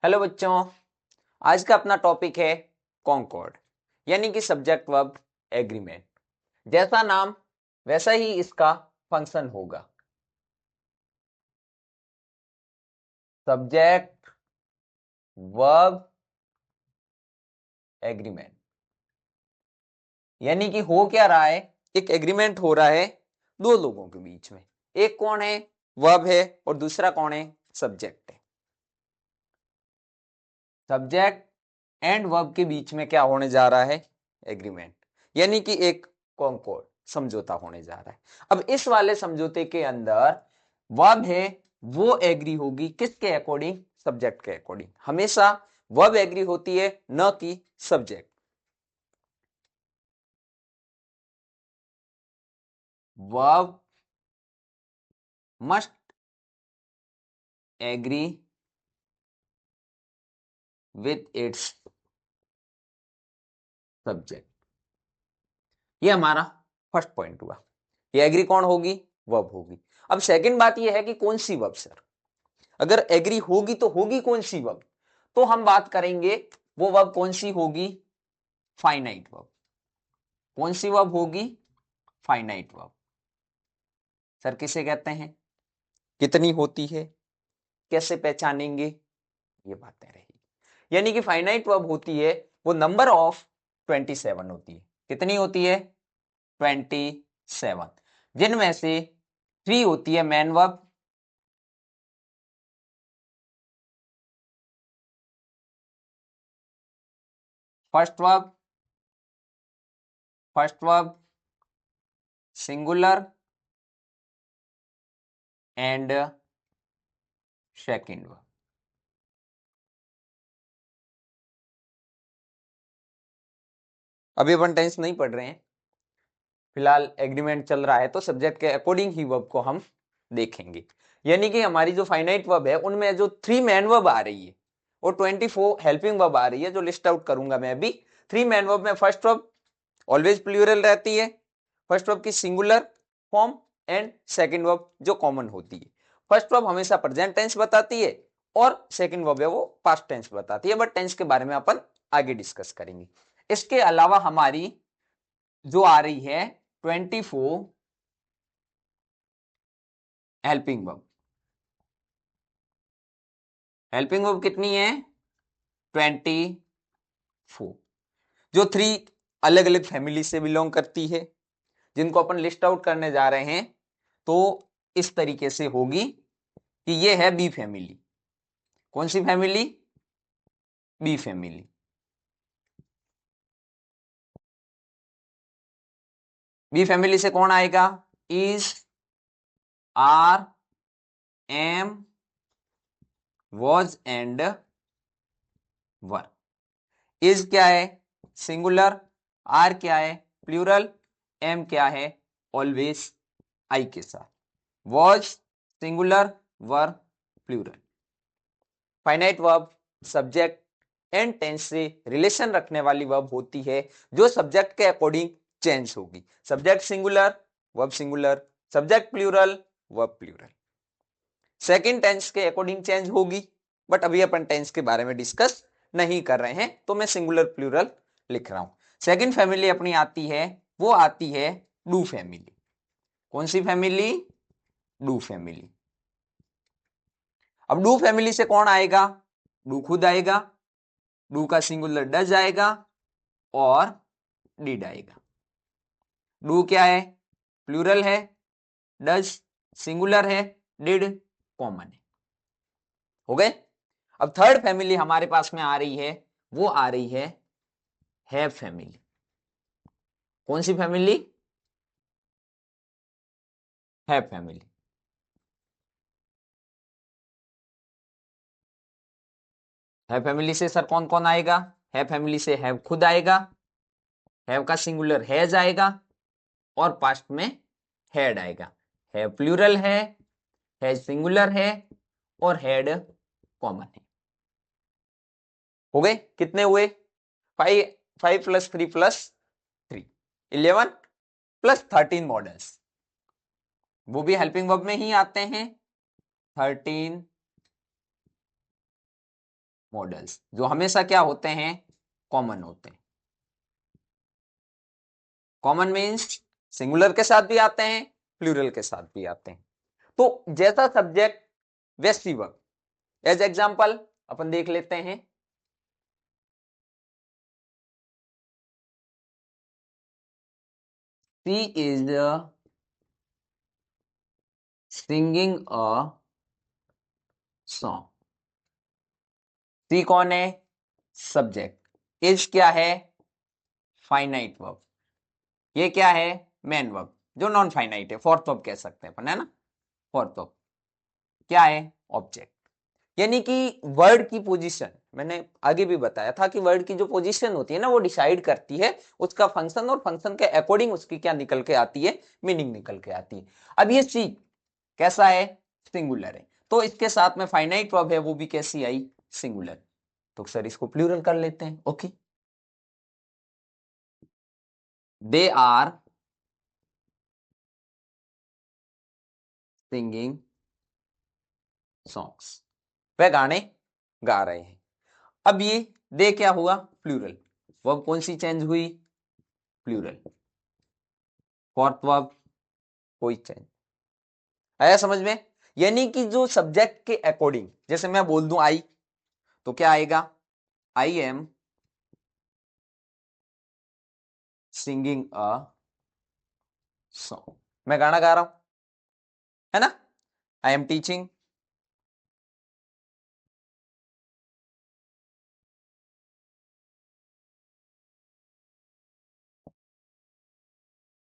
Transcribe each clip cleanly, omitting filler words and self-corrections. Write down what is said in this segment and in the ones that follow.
Hello बच्चों, आज का अपना टॉपिक है कॉन्कॉर्ड यानी कि सब्जेक्ट वर्ब एग्रीमेंट। जैसा नाम वैसा ही इसका फंक्शन होगा। सब्जेक्ट वर्ब एग्रीमेंट यानी कि हो क्या रहा है, एक एग्रीमेंट हो रहा है दो लोगों के बीच में। एक कौन है? वर्ब है, और दूसरा कौन है? सब्जेक्ट है। सब्जेक्ट एंड वर्ब के बीच में क्या होने जा रहा है? एग्रीमेंट, यानी कि एक कॉन्कॉर्ड समझौता होने जा रहा है। अब इस वाले समझौते के अंदर वर्ब है वो एग्री होगी किसके अकॉर्डिंग? सब्जेक्ट के अकॉर्डिंग। हमेशा वर्ब एग्री होती है, न कि subject. Verb must agree with its subject. ये हमारा फर्स्ट पॉइंट हुआ। ये एग्री कौन होगी? वर्ब होगी। अब सेकंड बात ये है कि कौन सी वर्ब सर? अगर एग्री होगी तो होगी कौन सी वर्ब? तो हम बात करेंगे वो वर्ब कौन सी होगी? Finite verb. कौन सी वर्ब होगी? Finite verb. सर किसे कहते हैं? कितनी होती है? कैसे पहचानेंगे? ये बातें रहेगी। यानी कि फाइनाइट वर्ब होती है वो नंबर ऑफ 27 होती है। कितनी होती है? 27, जिनमें से 3 होती है man verb, first verb singular and second verb. अभी अपन टेंस नहीं पढ़ रहे हैं, फिलहाल एग्रीमेंट चल रहा है, तो सब्जेक्ट के अकॉर्डिंग ही वर्ब को हम देखेंगे। यानी कि हमारी जो फाइनाइट वर्ब है उनमें जो 3 मैन वर्ब आ रही है और 24 हेल्पिंग वर्ब आ रही है, जो लिस्ट आउट करूंगा मैं अभी। 3 मैन वर्ब में फर्स्ट वर्ब ऑलवेज प्लूरल रहती है, फर्स्ट वर्ब की singular form, and second verb जो कॉमन होती है। फर्स्ट वर्ब हमेशा प्रेजेंट टेंस बताती है और सेकंड वर्ब है वो पास्ट टेंस बताती है, बट टेंस के बारे में अपन आगे डिस्कस करेंगे। इसके अलावा हमारी जो आ रही है 24 हेल्पिंग वर्ब। हेल्पिंग वर्ब कितनी है? 24, जो 3 अलग अलग फैमिली से बिलोंग करती है, जिनको अपन लिस्ट आउट करने जा रहे हैं। तो इस तरीके से होगी कि ये है बी फैमिली। कौन सी family? Be family. Be family से कौन आएगा? Is, are, am, was and were. Is क्या है? सिंगुलर। आर क्या है? प्लूरल। एम क्या है? ऑलवेज आई के साथ। Was singular, were plural. Finite verb subject and tense से रिलेशन रखने वाली वर्ब होती है जो सब्जेक्ट के अकॉर्डिंग चेंज होगी। Subject singular, verb singular, subject plural, verb plural. Second tense के अकॉर्डिंग चेंज होगी, बट अभी अपन टेंस के बारे में डिस्कस नहीं कर रहे हैं, तो मैं सिंगुलर प्लूरल लिख रहा हूं। सेकंड फैमिली अपनी आती है, वो आती है डू फैमिली। कौन सी फैमिली? Do family. अब डू फैमिली से कौन आएगा? डू खुद आएगा, डू का सिंगुलर डज आएगा और डिड आएगा। डू क्या है? प्लूरल है, डज सिंगुलर है, डिड कॉमन है। हो गए। अब थर्ड फैमिली हमारे पास में आ रही है, वो आ रही है हैव फैमिली। कौन सी family? Have family. Have family से सर कौन कौन आएगा? हैव फैमिली से हैव खुद आएगा, हैव का सिंगुलर हैज आएगा और पास्ट में हैड आएगा। हैव प्लूरल है सिंगुलर है और हैड कॉमन है। हो गए। कितने हुए? 5, 5 + 3 + 3, 11 + 13 मॉडल्स। वो भी हेल्पिंग वर्ब में ही आते हैं। 13 मॉडल्स, जो हमेशा क्या होते हैं, कॉमन होते हैं। कॉमन मीन्स सिंगुलर के साथ भी आते हैं, प्लूरल के साथ भी आते हैं। तो जैसा सब्जेक्ट वैसी वर्ब। एज एग्जांपल अपन देख लेते हैं, she is singing a song. She कौन है, सब्जेक्ट। इज क्या है, फाइनाइट वर्ब। ये क्या है, मेन वर्ब, जो नॉन फाइनाइट है, फोर्थ वर्ब कह सकते हैं अपन, है ना। फोर्थ वर्ब क्या है, ऑब्जेक्ट। यानी कि वर्ड की पोजीशन, मैंने आगे भी बताया था कि वर्ड की जो पोजीशन होती है ना, वो डिसाइड करती है उसका फंक्शन, और फंक्शन के अकॉर्डिंग उसकी क्या निकल के आती है, मीनिंग निकल के आती है। अब ये सी कैसा है, सिंगुलर है, तो इसके साथ में फाइनाइट वर्ब है, वो भी कैसी आई, सिंगुलर। तो सर इसको प्लूरल कर लेते हैं। Okay, they are singing songs, वह गाने गा रहे हैं। अब ये दे क्या हुआ, प्लूरल। वर्ब कौन सी चेंज हुई, प्लूरल। फोर्थ वर्ब कोई चेंज, आया समझ में। यानी कि जो सब्जेक्ट के अकॉर्डिंग, जैसे मैं बोल दूं आई, तो क्या आएगा, I am singing a song, मैं गाना गा रहा हूं, है ना। आई एम टीचिंग,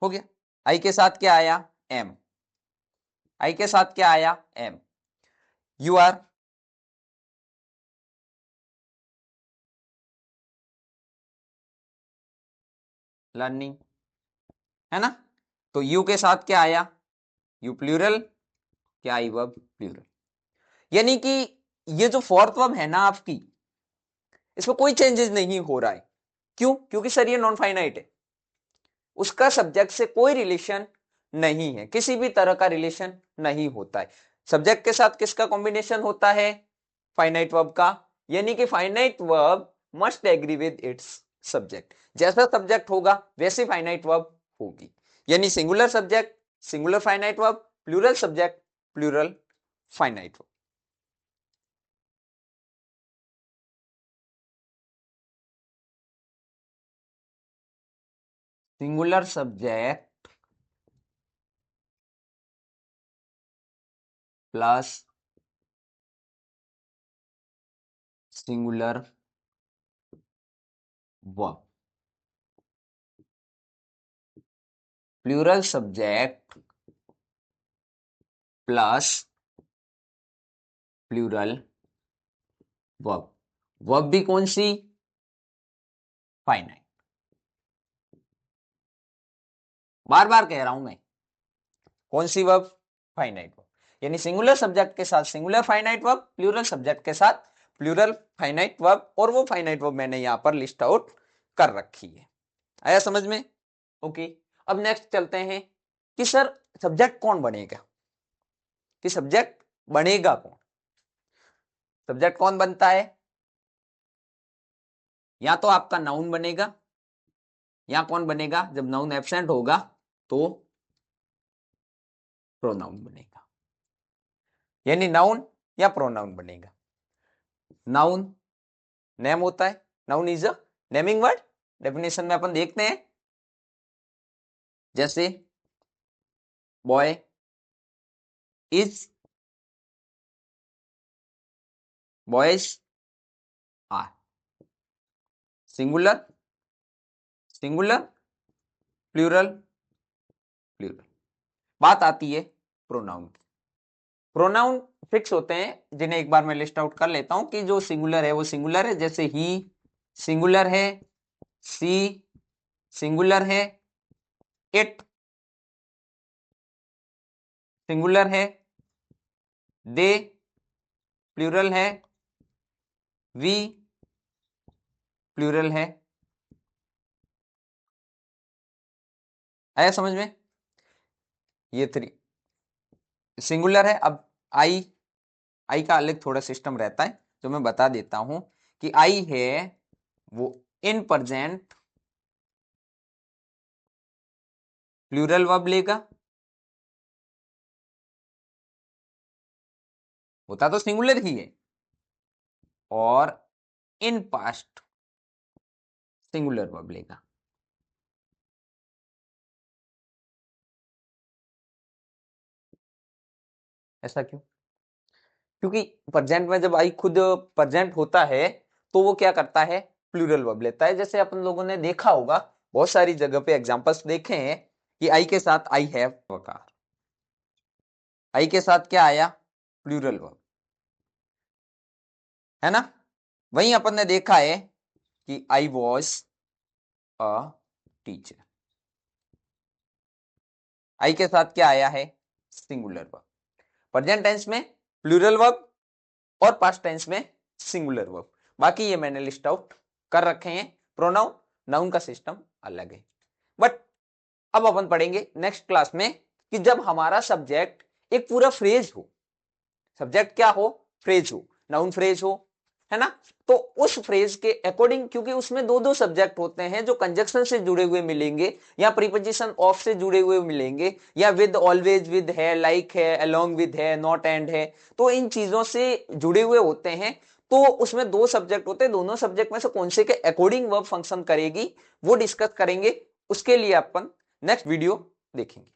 हो गया। आई के साथ क्या आया, एम। आई के साथ क्या आया, एम। यू आर लर्निंग, है ना। तो यू के साथ क्या आया, यू प्लूरल, क्या आई वर्ब, प्लूरल। यानी कि ये जो फोर्थ वर्ब है ना आपकी, इसमें कोई चेंजेस नहीं हो रहा है। क्यों, क्योंकि सर ये नॉन फाइनाइट है, उसका सब्जेक्ट से कोई रिलेशन नहीं है, किसी भी तरह का रिलेशन नहीं होता है। सब्जेक्ट के साथ किसका कॉम्बिनेशन होता है, फाइनाइट वर्ब का। यानी कि finite verb must agree with its subject, जैसा सब्जेक्ट होगा वैसी फाइनाइट वर्ब होगी। यानी singular subject singular finite verb, plural subject plural finite verb. Singular subject plus singular verb, plural subject plus plural verb. Verb भी कौन सी, finite. बार बार कह रहा हूं मैं, कौन सी वर्ब, फाइनाइट वर्ब। यानी सिंगुलर सब्जेक्ट के साथ singular finite verb, plural subject के साथ प्लूरल फाइनाइट वर्ब, और वो फाइनाइट वर्ब मैंने यहां पर लिस्ट आउट कर रखी है। आया समझ में। ओके, अब नेक्स्ट चलते हैं कि सर सब्जेक्ट कौन बनेगा, कि सब्जेक्ट बनेगा कौन। सब्जेक्ट कौन बनता है, या तो आपका नाउन बनेगा, या कौन बनेगा, जब नाउन एब्सेंट होगा तो प्रोनाउन बनेगा। यानी नाउन या प्रोनाउन बनेगा। नाउन नेम होता है, noun is a naming word. Definition में अपन देखते हैं, जैसे boy is, boys are. Singular singular, plural plural. बात आती है प्रोनाउन की। प्रोनाउन फिक्स होते हैं, जिन्हें एक बार मैं लिस्ट आउट कर लेता हूं कि जो सिंगुलर है वो सिंगुलर है, जैसे ही सिंगुलर है, सी सिंगुलर है, इट सिंगुलर है, दे प्लूरल है, वी प्लूरल है। आया समझ में। ये थ्री सिंगुलर है। अब आई, आई का अलग थोड़ा सिस्टम रहता है जो मैं बता देता हूं, कि आई है वो इन प्रेजेंट प्लूरल वर्ब लेगा, होता तो सिंगुलर ही है, और इन पास्ट सिंगुलर वर्ब लेगा। ऐसा क्यों? क्योंकि प्रेजेंट में जब आई खुद प्रेजेंट होता है तो वो क्या करता है, प्लूरल वर्ब लेता है। जैसे अपन लोगों ने देखा होगा, बहुत सारी जगह पे एग्जांपल्स देखे हैं कि आई के साथ आई हैव का, आई के साथ क्या आया, प्लूरल वर्ब, है ना। वहीं अपन ने देखा है कि आई वॉज अ टीचर, आई के साथ क्या आया है, सिंगुलर वर्ब। प्रेजेंट टेंस में प्लूरल वर्ब और पास्ट टेंस में सिंगुलर वर्ब। बाकी ये मैंने लिस्ट आउट कर रखे हैं। प्रोनाउन नाउन का सिस्टम अलग है। बट अब अपन पढ़ेंगे नेक्स्ट क्लास में कि जब हमारा सब्जेक्ट एक पूरा फ्रेज हो, सब्जेक्ट क्या हो, फ्रेज हो, नाउन फ्रेज हो, है ना, तो उस फ्रेज के अकॉर्डिंग, क्योंकि उसमें दो दो सब्जेक्ट होते हैं जो कंजक्शन से जुड़े हुए मिलेंगे या प्रीपोजिशन ऑफ से जुड़े हुए मिलेंगे या विद, ऑलवेज विद है, लाइक है, अलोंग विद है, नॉट एंड है, तो इन चीजों से जुड़े हुए होते हैं। तो उसमें दो सब्जेक्ट होते हैं, दोनों सब्जेक्ट में से कौन से के अकॉर्डिंग वर्ब फंक्शन करेगी वो डिस्कस करेंगे। उसके लिए अपन नेक्स्ट वीडियो देखेंगे।